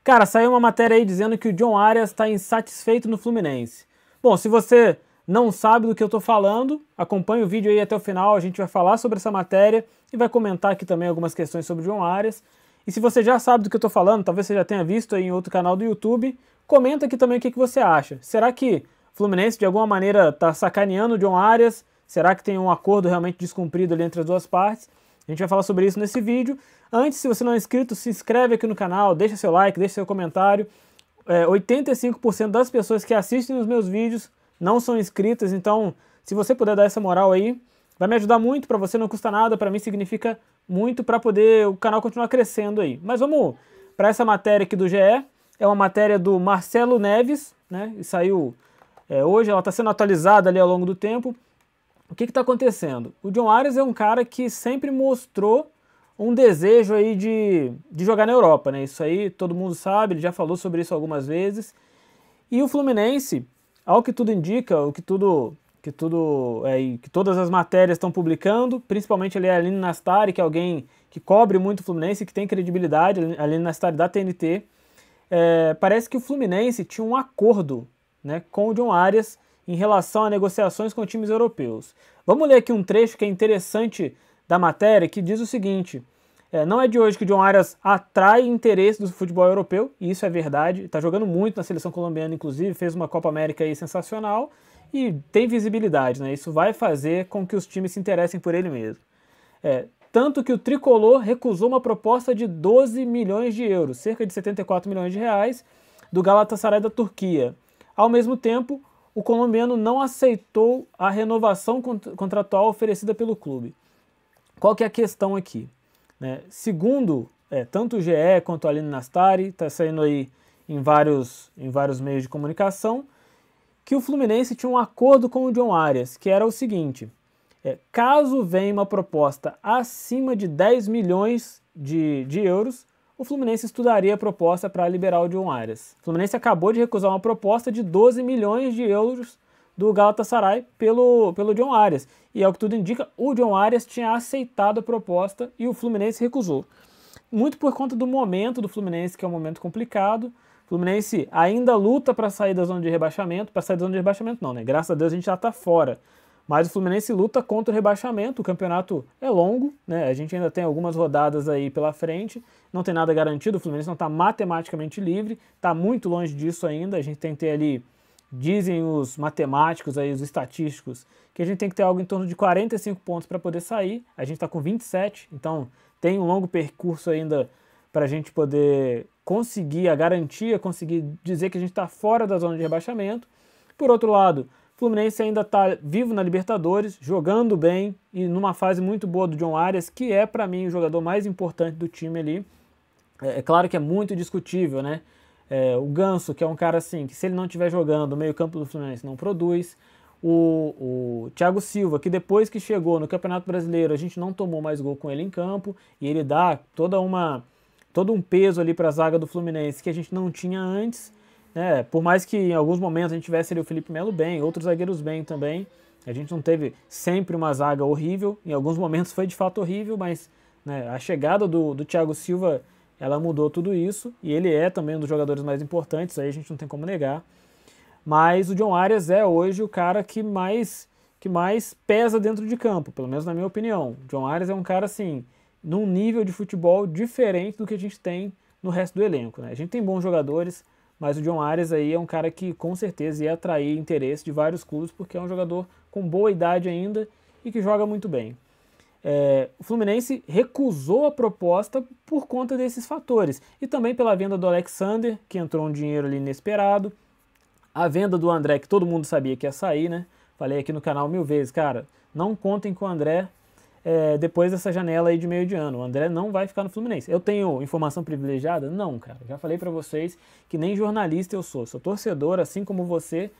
Cara, saiu uma matéria aí dizendo que o John Arias está insatisfeito no Fluminense. Bom, se você não sabe do que eu tô falando, acompanhe o vídeo aí até o final, a gente vai falar sobre essa matéria e vai comentar aqui também algumas questões sobre o John Arias. E se você já sabe do que eu tô falando, talvez você já tenha visto aí em outro canal do YouTube, comenta aqui também o que você acha. Será que o Fluminense de alguma maneira tá sacaneando o John Arias? Será que tem um acordo realmente descumprido ali entre as duas partes? A gente vai falar sobre isso nesse vídeo. Antes, se você não é inscrito, se inscreve aqui no canal, deixa seu like, deixa seu comentário. 85% das pessoas que assistem os meus vídeos não são inscritas, então se você puder dar essa moral aí, vai me ajudar muito, para você não custa nada, para mim significa muito para poder o canal continuar crescendo aí. Mas vamos para essa matéria aqui do GE, é uma matéria do Marcelo Neves, né, e saiu hoje, ela está sendo atualizada ali ao longo do tempo. O que está acontecendo? O John Arias é um cara que sempre mostrou um desejo aí de jogar na Europa, né? Isso aí todo mundo sabe, ele já falou sobre isso algumas vezes. E o Fluminense, ao que tudo indica, que todas as matérias estão publicando, principalmente ali a Aline Nastari, que é alguém que cobre muito o Fluminense, que tem credibilidade, a Aline Nastari da TNT, parece que o Fluminense tinha um acordo, né, com o John Arias em relação a negociações com times europeus. Vamos ler aqui um trecho que é interessante da matéria, que diz o seguinte: não é de hoje que o John Arias atrai interesse do futebol europeu, e isso é verdade, está jogando muito na seleção colombiana, inclusive, fez uma Copa América aí sensacional, e tem visibilidade, né? Isso vai fazer com que os times se interessem por ele mesmo. Tanto que o Tricolor recusou uma proposta de 12 milhões de euros, cerca de 74 milhões de reais, do Galatasaray da Turquia. Ao mesmo tempo, o colombiano não aceitou a renovação contratual oferecida pelo clube. Qual que é a questão aqui? Segundo tanto o GE quanto a Aline Nastari, está saindo aí em vários meios de comunicação, que o Fluminense tinha um acordo com o John Arias, que era o seguinte: caso venha uma proposta acima de 10 milhões de euros, o Fluminense estudaria a proposta para liberar o John Arias. O Fluminense acabou de recusar uma proposta de 12 milhões de euros do Galatasaray pelo John Arias. E ao que tudo indica, o John Arias tinha aceitado a proposta e o Fluminense recusou. Muito por conta do momento do Fluminense, que é um momento complicado. O Fluminense ainda luta para sair da zona de rebaixamento. Para sair da zona de rebaixamento não, né? Graças a Deus a gente já está fora. Mas o Fluminense luta contra o rebaixamento, o campeonato é longo, né? A gente ainda tem algumas rodadas aí pela frente, não tem nada garantido, o Fluminense não está matematicamente livre, está muito longe disso ainda, a gente tem que ter ali, dizem os matemáticos, aí, os estatísticos, que a gente tem que ter algo em torno de 45 pontos para poder sair, a gente está com 27, então tem um longo percurso ainda para a gente poder conseguir a garantia, conseguir dizer que a gente está fora da zona de rebaixamento. Por outro lado, o Fluminense ainda está vivo na Libertadores, jogando bem e numa fase muito boa do John Arias, que é para mim o jogador mais importante do time ali. É claro que é muito discutível, né? O Ganso, que é um cara assim, que se ele não estiver jogando, o meio-campo do Fluminense não produz. O Thiago Silva, que depois que chegou no Campeonato Brasileiro, a gente não tomou mais gol com ele em campo, e ele dá todo um peso ali para a zaga do Fluminense que a gente não tinha antes. Por mais que em alguns momentos a gente tivesse ali o Felipe Melo bem, outros zagueiros bem também, a gente não teve sempre uma zaga horrível, em alguns momentos foi de fato horrível, mas a chegada do Thiago Silva, ela mudou tudo isso, e ele é também um dos jogadores mais importantes, aí a gente não tem como negar, mas o John Arias é hoje o cara que mais pesa dentro de campo, pelo menos na minha opinião. O John Arias é um cara assim, num nível de futebol diferente do que a gente tem no resto do elenco, né? A gente tem bons jogadores, mas o John Arias aí é um cara que com certeza ia atrair interesse de vários clubes, porque é um jogador com boa idade ainda e que joga muito bem. O Fluminense recusou a proposta por conta desses fatores. E também pela venda do Alexander, que entrou um dinheiro ali inesperado. A venda do André, que todo mundo sabia que ia sair, né? Falei aqui no canal 1000 vezes, cara, não contem com o André depois dessa janela aí de meio de ano. O André não vai ficar no Fluminense. Eu tenho informação privilegiada? Não, cara. Já falei pra vocês que nem jornalista eu sou. Sou torcedor, assim como você,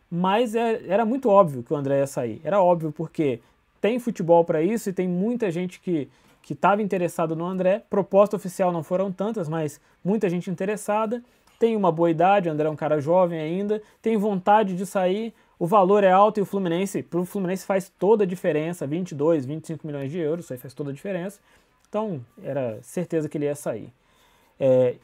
mas era muito óbvio que o André ia sair. Era óbvio porque tem futebol pra isso e tem muita gente que estava interessado no André. Proposta oficial não foram tantas, mas muita gente interessada. Tem uma boa idade, o André é um cara jovem ainda, tem vontade de sair. O valor é alto e para o Fluminense faz toda a diferença, 22, 25 milhões de euros, isso aí faz toda a diferença. Então, era certeza que ele ia sair.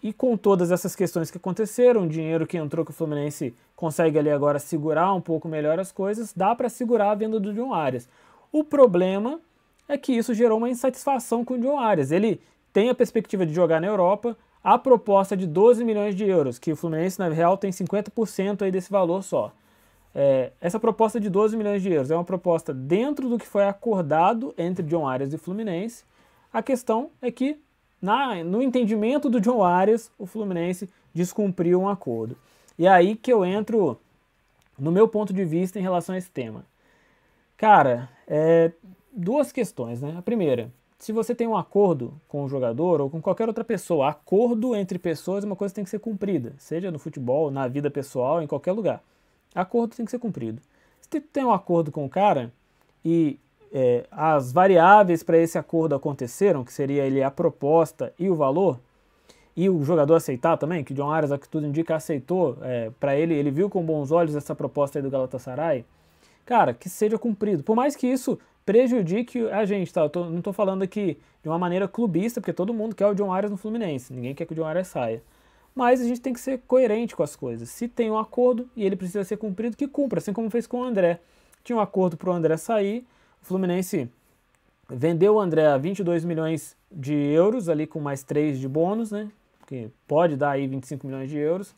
E com todas essas questões que aconteceram, o dinheiro que entrou que o Fluminense consegue ali agora segurar um pouco melhor as coisas, dá para segurar a venda do John Arias. O problema é que isso gerou uma insatisfação com o John Arias. Ele tem a perspectiva de jogar na Europa, a proposta de 12 milhões de euros, que o Fluminense na real tem 50% aí desse valor só. Essa proposta de 12 milhões de euros é uma proposta dentro do que foi acordado entre John Arias e Fluminense. A questão é que no entendimento do John Arias, o Fluminense descumpriu um acordo. E aí que eu entro no meu ponto de vista em relação a esse tema. Cara, duas questões, né? A primeira, se você tem um acordo com o jogador ou com qualquer outra pessoa, acordo entre pessoas é uma coisa que tem que ser cumprida, seja no futebol, na vida pessoal, em qualquer lugar. Acordo tem que ser cumprido. Se você tem um acordo com o cara e as variáveis para esse acordo aconteceram, que seria ele a proposta e o valor, e o jogador aceitar também, que o John Arias, a que tudo indica, aceitou, para ele viu com bons olhos essa proposta aí do Galatasaray, cara, que seja cumprido. Por mais que isso prejudique a gente, tá? Não estou falando aqui de uma maneira clubista, porque todo mundo quer o John Arias no Fluminense, ninguém quer que o John Arias saia. Mas a gente tem que ser coerente com as coisas. Se tem um acordo e ele precisa ser cumprido, que cumpra, assim como fez com o André. Tinha um acordo para o André sair, o Fluminense vendeu o André a 22 milhões de euros, ali com mais 3 de bônus, né? Que pode dar aí 25 milhões de euros.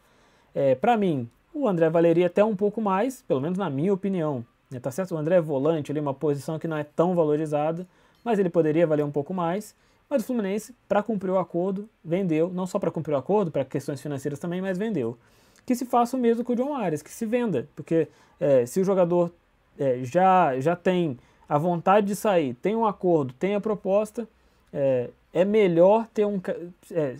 Para mim, o André valeria até um pouco mais, pelo menos na minha opinião. Tá certo? O André é volante, ali, uma posição que não é tão valorizada, mas ele poderia valer um pouco mais. Mas o Fluminense, para cumprir o acordo, vendeu, não só para cumprir o acordo, para questões financeiras também, mas vendeu. Que se faça o mesmo com o John Arias, que se venda, porque se o jogador já tem a vontade de sair, tem um acordo, tem a proposta, é melhor ter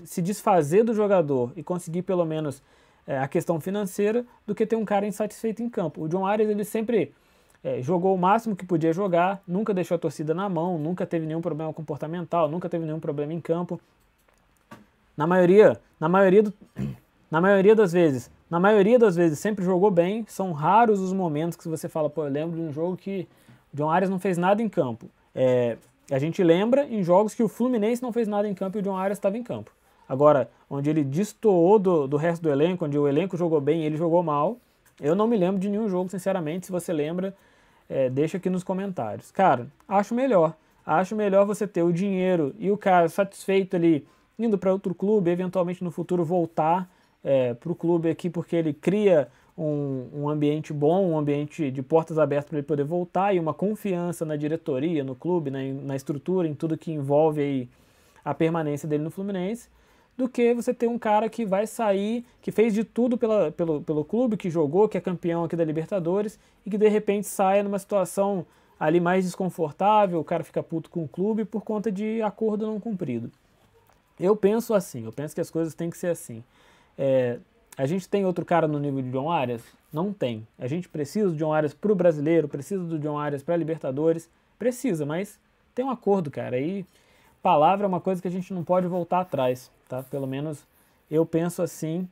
se desfazer do jogador e conseguir pelo menos a questão financeira do que ter um cara insatisfeito em campo. O John Arias, ele sempre jogou o máximo que podia jogar, nunca deixou a torcida na mão, nunca teve nenhum problema comportamental, nunca teve nenhum problema em campo. Na maioria das vezes sempre jogou bem. São raros os momentos que você fala, pô, eu lembro de um jogo que o John Arias não fez nada em campo. A gente lembra em jogos que o Fluminense não fez nada em campo e o John Arias estava em campo. Agora, onde ele destoou do resto do elenco, onde o elenco jogou bem e ele jogou mal, eu não me lembro de nenhum jogo, sinceramente. Se você lembra, deixa aqui nos comentários. Cara, acho melhor. Acho melhor você ter o dinheiro e o cara satisfeito ali, indo para outro clube, eventualmente no futuro voltar para o clube aqui, porque ele cria um ambiente bom, um ambiente de portas abertas para ele poder voltar e uma confiança na diretoria, no clube, na estrutura, em tudo que envolve aí a permanência dele no Fluminense, do que você ter um cara que vai sair, que fez de tudo pelo clube, que jogou, que é campeão aqui da Libertadores e que de repente saia numa situação ali mais desconfortável, o cara fica puto com o clube por conta de acordo não cumprido. Eu penso assim, eu penso que as coisas têm que ser assim. A gente tem outro cara no nível de John Arias? Não tem. A gente precisa do John Arias pro brasileiro, precisa do John Arias pra Libertadores? Precisa, mas tem um acordo, cara. E palavra é uma coisa que a gente não pode voltar atrás, tá? Pelo menos eu penso assim.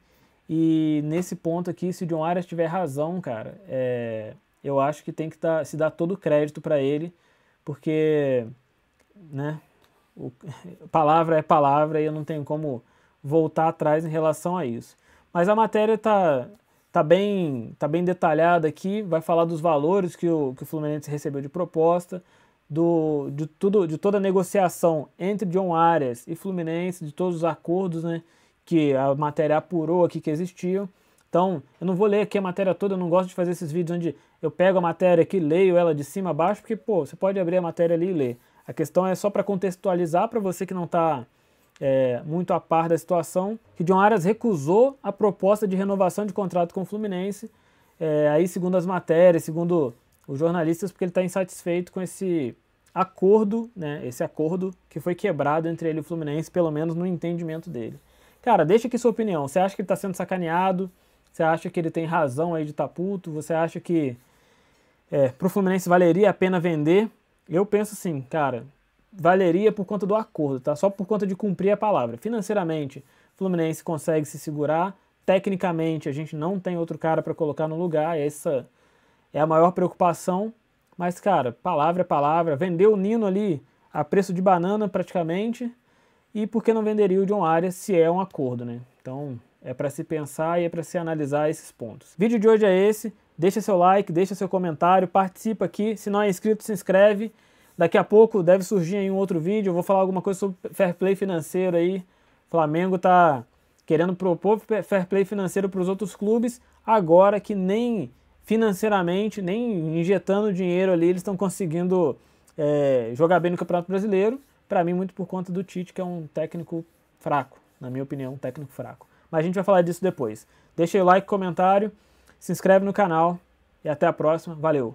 E nesse ponto aqui, se o John Arias tiver razão, cara, eu acho que tem que se dar todo o crédito para ele, porque, né, palavra é palavra e eu não tenho como voltar atrás em relação a isso. Mas a matéria tá bem detalhada aqui, vai falar dos valores que o Fluminense recebeu de proposta, de toda a negociação entre John Arias e Fluminense, de todos os acordos, né, que a matéria apurou aqui que existiam. Então, eu não vou ler aqui a matéria toda, eu não gosto de fazer esses vídeos onde eu pego a matéria aqui, leio ela de cima a baixo, porque, pô, você pode abrir a matéria ali e ler. A questão é só para contextualizar para você que não está muito a par da situação, que John Arias recusou a proposta de renovação de contrato com o Fluminense, aí segundo as matérias, segundo os jornalistas, porque ele está insatisfeito com esse acordo, né, esse acordo que foi quebrado entre ele e o Fluminense, pelo menos no entendimento dele. Cara, deixa aqui sua opinião. Você acha que ele está sendo sacaneado? Você acha que ele tem razão aí de estar puto? Você acha que pro Fluminense valeria a pena vender? Eu penso assim, cara, valeria por conta do acordo, tá? Só por conta de cumprir a palavra. Financeiramente, o Fluminense consegue se segurar. Tecnicamente, a gente não tem outro cara para colocar no lugar. Essa é a maior preocupação. Mas, cara, palavra é palavra. Vendeu o Nino ali a preço de banana praticamente. E por que não venderia o John Arias se é um acordo, né? Então é para se pensar e é para se analisar esses pontos. O vídeo de hoje é esse. Deixa seu like, deixa seu comentário, participa aqui. Se não é inscrito, se inscreve. Daqui a pouco deve surgir aí um outro vídeo. Eu vou falar alguma coisa sobre fair play financeiro aí. O Flamengo tá querendo propor fair play financeiro para os outros clubes, agora que nem financeiramente, nem injetando dinheiro ali, eles estão conseguindo jogar bem no Campeonato Brasileiro. Para mim, muito por conta do Tite, que é um técnico fraco, na minha opinião, um técnico fraco. Mas a gente vai falar disso depois. Deixa aí o like, comentário, se inscreve no canal e até a próxima. Valeu!